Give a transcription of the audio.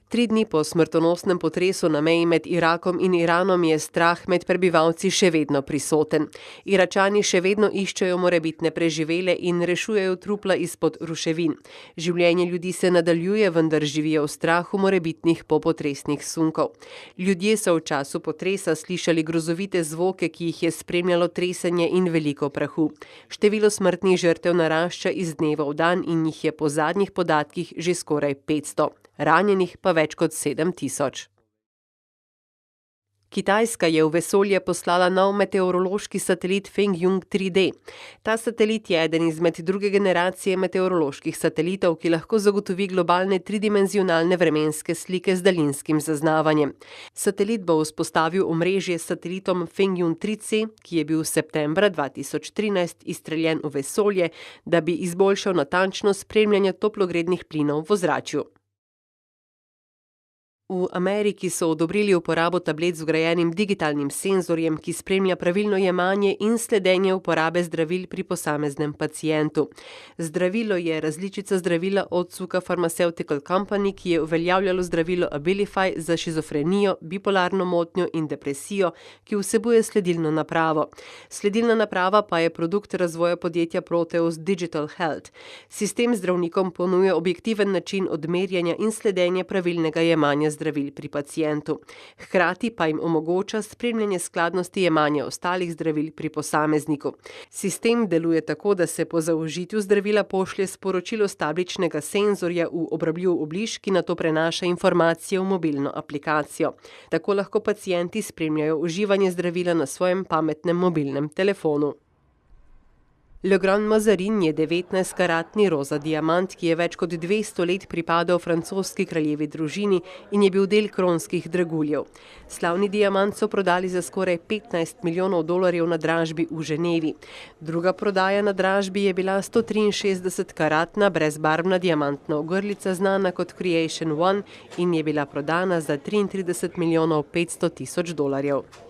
3 dni po smrtonosnem potresu na meji med Irakom in Iranom je strah med prebivalci še vedno prisoten. Iračani še vedno iščejo morebitne preživele in rešujejo trupla izpod ruševin. Življenje ljudi se nadaljuje, vendar živijo v strahu morebitnih popotresnih sunkov. Ljudje so v času potresa slišali grozovite zvoke, ki jih je spremljalo tresenje in veliko prahu. Število smrtnih žrtev narašča iz dneva v dan in jih je po zadnjih podatkih že skoraj 500. Ranjenih pa več kot 7.000. Kitajska je v vesolje poslala nov meteorološki satelit Fengyun 3D. Ta satelit je eden izmed druge generacije meteoroloških satelitov, ki lahko zagotovi globalne tridimenzionalne vremenske slike z daljinskim zaznavanjem. Satelit bo vzpostavil omrežje s satelitom Fengyun 3C, ki je bil septembra 2013 izstreljen v vesolje, da bi izboljšal natančnost spremljanja toplogrednih plinov v ozračju. V Ameriki so odobrili uporabo tablet z vgrajenim digitalnim senzorjem, ki spremlja pravilno jemanje in sledenje uporabe zdravil pri posameznem pacientu. Zdravilo je različica zdravila od Otsuka Pharmaceutical Company, ki je uveljavljalo zdravilo Abilify za šizofrenijo, bipolarno motnjo in depresijo, ki vsebuje sledilno napravo. Sledilna naprava pa je produkt razvoja podjetja Proteus Digital Health. Sistem zdravnikom ponuja objektiven način odmerjanja in sledenja pravilnega jemanja zdravil pri pacientu. Hkrati pa jim omogoča spremljanje skladnosti jemanja ostalih zdravil pri posamezniku. Sistem deluje tako, da se po zaužitju zdravila pošlje sporočilo s tabličnega senzorja v obrabljiv obliž, ki nato prenaša informacije v mobilno aplikacijo. Tako lahko pacienti spremljajo uživanje zdravila na svojem pametnem mobilnem telefonu. Le Grand Mazarin je 19-karatni roza diamant, ki je več kot 200 let pripadal francoski kraljevi družini in je bil del kronskih draguljev. Slavni diamant so prodali za skoraj 15 milijonov dolarjev na dražbi v Ženevi. Druga prodaja na dražbi je bila 163-karatna brezbarvna diamantna ogrlica, znana kot Creation One, in je bila prodana za 33 milijonov 500 tisoč dolarjev.